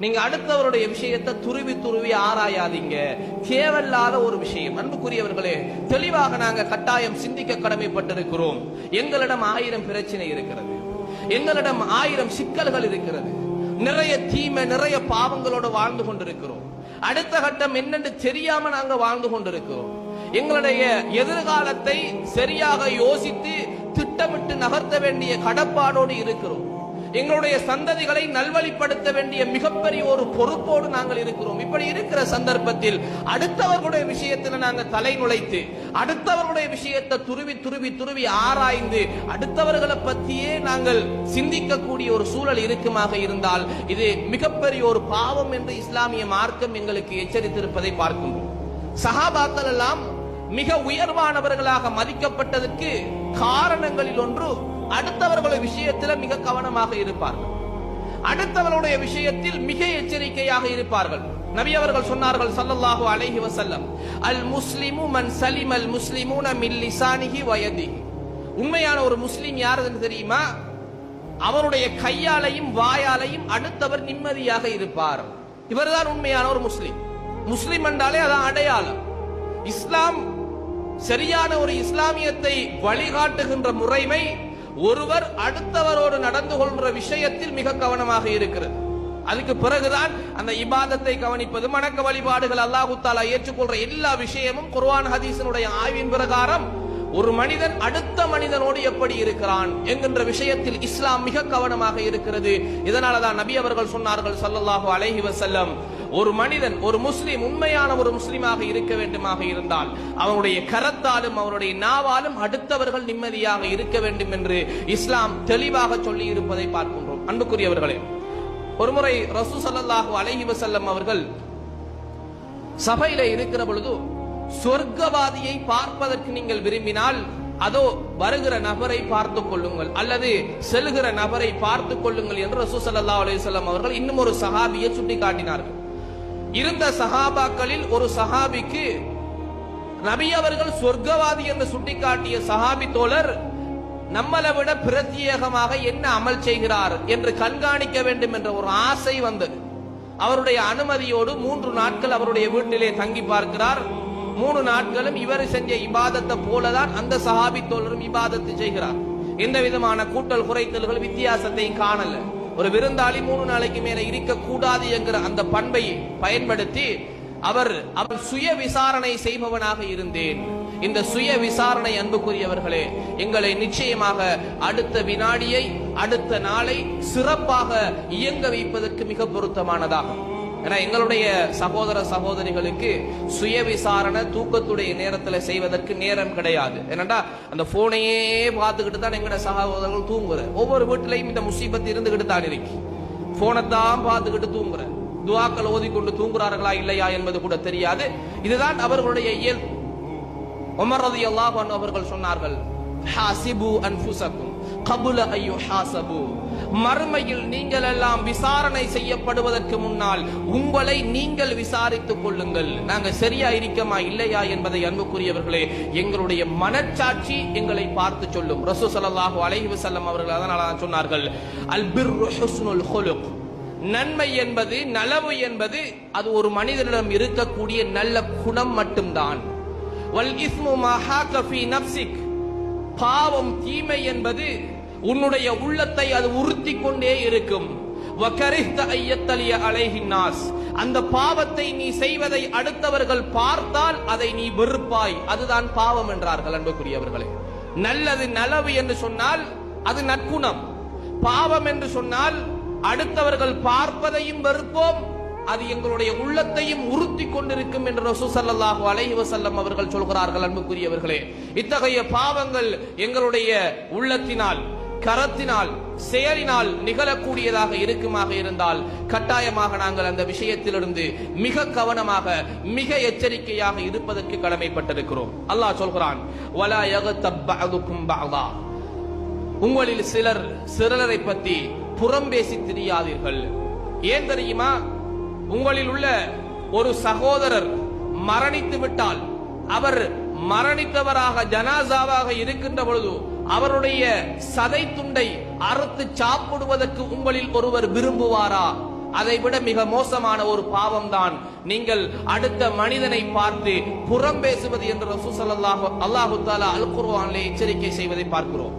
நீங்க அடுத்தவருடைய விஷயத்தை துருவி துருவி ஆராயாதீங்க. தேவையில்லாத ஒரு விஷயம். அன்புக்குரியவர்களே, தெளிவாக நாங்க கட்டாயம் சிந்திக்க கடமைப்பட்டிருக்கிறோம். எங்களிடம் 1000 பிரச்சனை இருக்கிறது, எங்களிடம் 1000 சிக்கல்கள் இருக்கிறது, நிறைய தீமை நிறைய பாவங்களோடு வாழ்ந்து கொண்டிருக்கிறோம். அடுத்த கட்டம் என்னென்று தெரியாம நாங்க வாழ்ந்து கொண்டிருக்கிறோம். எங்களுடைய எதிர்காலத்தை சரியாக யோசித்து திட்டமிட்டு நகர்த்த வேண்டிய கடப்பாடோடு இருக்கிறோம். எங்களுடைய சந்ததிகளை நல்வழிப்படுத்த வேண்டிய மிகப்பெரிய ஒரு பொறுப்போடு நாங்கள் இருக்கிறோம். இப்படி இருக்கிற சந்தர்ப்பத்தில் அடுத்தவர்களுடைய விஷயத்தில் நாங்கள் தலை நுழைத்து அடுத்தவர்களுடைய விஷயத்தை துருவி துருவி துருவி ஆராய்ந்து அடுத்தவர்களை பற்றியே நாங்கள் சிந்திக்கக்கூடிய ஒரு சூழல் இருக்குமாக இருந்தால் இது மிகப்பெரிய ஒரு பாவம் என்று இஸ்லாமிய மார்க்கம் எங்களுக்கு எச்சரித்திருப்பதை பார்க்கின்றோம். சஹாபாக்கள் எல்லாம் மிக உயர்வானவர்களாக மதிக்கப்பட்டதற்கு காரணங்களில் ஒன்று அடுத்தவர்களுடைய விஷயத்தில் மிக கவனமாக இருப்பார்கள், அடுத்தவர்களுடைய விஷயத்தில் மிக எச்சரிக்கையாக இருப்பார்கள். நபி அவர்கள் சொன்னார்கள் ஸல்லல்லாஹு அலைஹி வஸல்லம், அல் முஸ்லிமு மன் சலிமல் முஸ்லிமூன மின் லிசானிஹி வ யதிஹி. உண்மையான ஒரு முஸ்லிம் யாருன்னு தெரியுமா? அவருடைய கையாலையும் வாயாலையும் அடுத்தவர் நிம்மதியாக இருப்பார். இவர்தான் உண்மையான ஒரு முஸ்லிம். முஸ்லிம் என்றாலே அதான் அடையாளம். இஸ்லாம் சரியான ஒரு இஸ்லாமியத்தை வழிகாட்டுகின்ற முறைமை ஒருவர் அடுத்தவரோடு நடந்து கொள்கிற விஷயத்தில் மிக கவனமாக இருக்கிறது. அதுக்கு பிறகுதான் அந்த இபாதத்தை கவனிப்பது, வணக்க வழிபாடுகள், அல்லாஹ் தஆலா ஏற்றுக்கொள்ற எல்லா விஷயமும் குர்ஆன் ஹதீஸினுடைய ஆய்வின் பிரகாரம் ஒரு மனிதன் அடுத்த மனிதனோடு எப்படி இருக்கிறான் என்கின்ற விஷயத்தில் இஸ்லாம் மிக கவனமாக இருக்கிறது. இதனாலதான் நபி அவர்கள் சொன்னார்கள் ஸல்லல்லாஹு அலைஹி வஸல்லம், ஒரு மனிதன் ஒரு முஸ்லிம் உண்மையான ஒரு முஸ்லிமாக இருக்க வேண்டுமாக இருந்தால் அவனுடைய கரத்தாலும் அவருடைய நாவாலும் அடுத்தவர்கள் நிம்மதியாக இருக்க வேண்டும் என்று இஸ்லாம் தெளிவாக சொல்லி இருப்பதை பார்க்கின்றோம். அன்புக்குரியவர்களே, ஒருமுறை ரசூல் ஸல்லல்லாஹு அலைஹி வஸல்லம் அவர்கள் சபையில இருக்கிற பொழுது, சொர்க்கவாதியை பார்ப்பதற்கு நீங்கள் விரும்பினால் அதோ வருகிற நபரை பார்த்துக் கொள்ளுங்கள் அல்லது செல்கிற நபரை பார்த்துக் கொள்ளுங்கள் என்று ரசூல் ஸல்லல்லாஹு அலைஹி வஸல்லம் அவர்கள் இன்னும் ஒரு சஹாபியை சுட்டி காட்டினார்கள். இருந்த சஹாபாக்களில் ஒரு சஹாபிக்கு நபி அவர்கள் சொர்க்கவாதி என்று சுட்டிக்காட்டிய சஹாபி தோழர் நம்மளை விட பிரத்யேகமாக என்ன அமல் செய்கிறார் என்று கண்காணிக்க வேண்டும் என்ற ஒரு ஆசை வந்தது. அவருடைய அனுமதியோடு 3 நாட்கள் அவருடைய வீட்டிலே தங்கி பார்க்கிறார். 3 நாட்களும் இவர் செஞ்ச இபாதத்தை போலதான் அந்த சஹாபி தோழரும் இபாதத்தை செய்கிறார். எந்த விதமான கூட்டல் குறைத்தல்கள் வித்தியாசத்தையும் காணல. ஒரு விருந்தாளி 3 நாளைக்கு மேல இருக்க கூடாது என்கிற அந்த பண்பை பயன்படுத்தி அவர் சுய விசாரணை செய்பவனாக இருந்தேன். இந்த சுய விசாரணை அன்புக்குரியவர்களே எங்களை நிச்சயமாக அடுத்த வினாடியை அடுத்த நாளை சிறப்பாக இயங்க வைப்பதற்கு மிக பொருத்தமானதாகும். ஏன்னா எங்களுடைய சகோதர சகோதரிகளுக்கு சுய விசாரணை தூக்கத்துடைய நேரத்தில் செய்வதற்கு நேரம் கிடையாது. ஏனண்டா அந்த போனையே பார்த்துக்கிட்டு தான் எங்களோட சகோதரர்கள் தூங்குற. ஒவ்வொரு வீட்டிலையும் இந்த முசீபத்து இருந்துகிட்டு தான் இருக்கு. போனைத்தான் பார்த்துக்கிட்டு தூங்குற, துஆக்கள் ஓதிக்கொண்டு தூங்குறார்களா இல்லையா என்பது கூட தெரியாது. இதுதான் அவர்களுடைய இயல்பு. உமர் ரலியல்லாஹு அன்ஹு அவர்கள் சொன்னார்கள், ஹாசிபு அன்ஃபுஸக்கும் கபுல அய்யுஹாசபு. மறுமையில் நீங்கள் எல்லாம் விசாரணை செய்யப்படுவதற்கு முன்னால் உங்களை நீங்கள் விசாரித்துக் கொள்ளுங்கள். நாங்க சரியா இருக்கமா இல்லையா என்பதை அன்புக்குரியவர்களே எங்களுடைய மனச்சாட்சி எங்களை பார்த்து சொல்லும். ரசூல் ஸல்லல்லாஹு அலைஹி வஸல்லம் அவர்கள் அதனால சொன்னார்கள், அல் பிர்ரு ஹுஸ்னுல் குலுக். நன்மை என்பது நலவு என்பது அது ஒரு மனிதனிடம் இருக்கக்கூடிய நல்ல குணம் மட்டும்தான். வல் இஸ்மு மா ஹாக ஃபீ நஃப்ஸிக். பாவம் தீமை என்பது உன்னுடைய உள்ளத்தை அது உறுத்தி கொண்டே இருக்கும். வகரிஹ்த அய்யத்தலிய அலைஹின் நாஸ். அந்த பாவத்தை நீ செய்வதை அடுத்தவர்கள் பார்த்தால் அதை நீ வெறுப்பாய், அதுதான் பாவம் என்றார்கள். அன்புக்குரியவர்களே, நல்லது நலவு என்று சொன்னால் அது நற்குணம். பாவம் என்று சொன்னால் அடுத்தவர்கள் பார்ப்பதையும் வெறுப்போம், அது எங்களுடைய உள்ளத்தையும் உறுத்தி கொண்டிருக்கும் என்று ரசூல் ஸல்லல்லாஹு அலைஹி வஸல்லம் அவர்கள் சொல்கிறார்கள். அன்புக்குரியவர்களே, இத்தகைய பாவங்கள் எங்களுடைய உள்ளத்தினால் கரத்தினால் செயலினால் நிகழக்கூடியதாக இருக்குமாக இருந்தால் கட்டாயமாக நாங்கள் அந்த விஷயத்திலிருந்து மிக கவனமாக மிக எச்சரிக்கையாக இருப்பதற்கு கடமைப்பட்டிருக்கிறோம். அல்லாஹ் சொல்கிறான், வலா யக்தப் பஅதுக்கும் பஅதா. உங்களில் சிலர் சிலரை பற்றி புறம் பேசி திரியாதீர்கள். ஏன் தெரியுமா? உங்களில் உள்ள ஒரு சகோதரர் மரணித்து விட்டால் அவர் மரணித்தவராக ஜனாசாவாக இருக்கின்ற பொழுது அவருடைய சதை துண்டை அறுத்து சாப்பிடுவதற்கு உங்களில் ஒருவர் விரும்புவாரா? அதை விட மிக மோசமான ஒரு பாவம் தான் நீங்கள் அடுத்த மனிதனை பார்த்து புறம் பேசுவது என்று ரசூல் ஸல்லல்லாஹு அல்லாஹு தஆலா அல் குர்ஆனிலே எச்சரிக்கை செய்வதை பார்க்கிறோம்.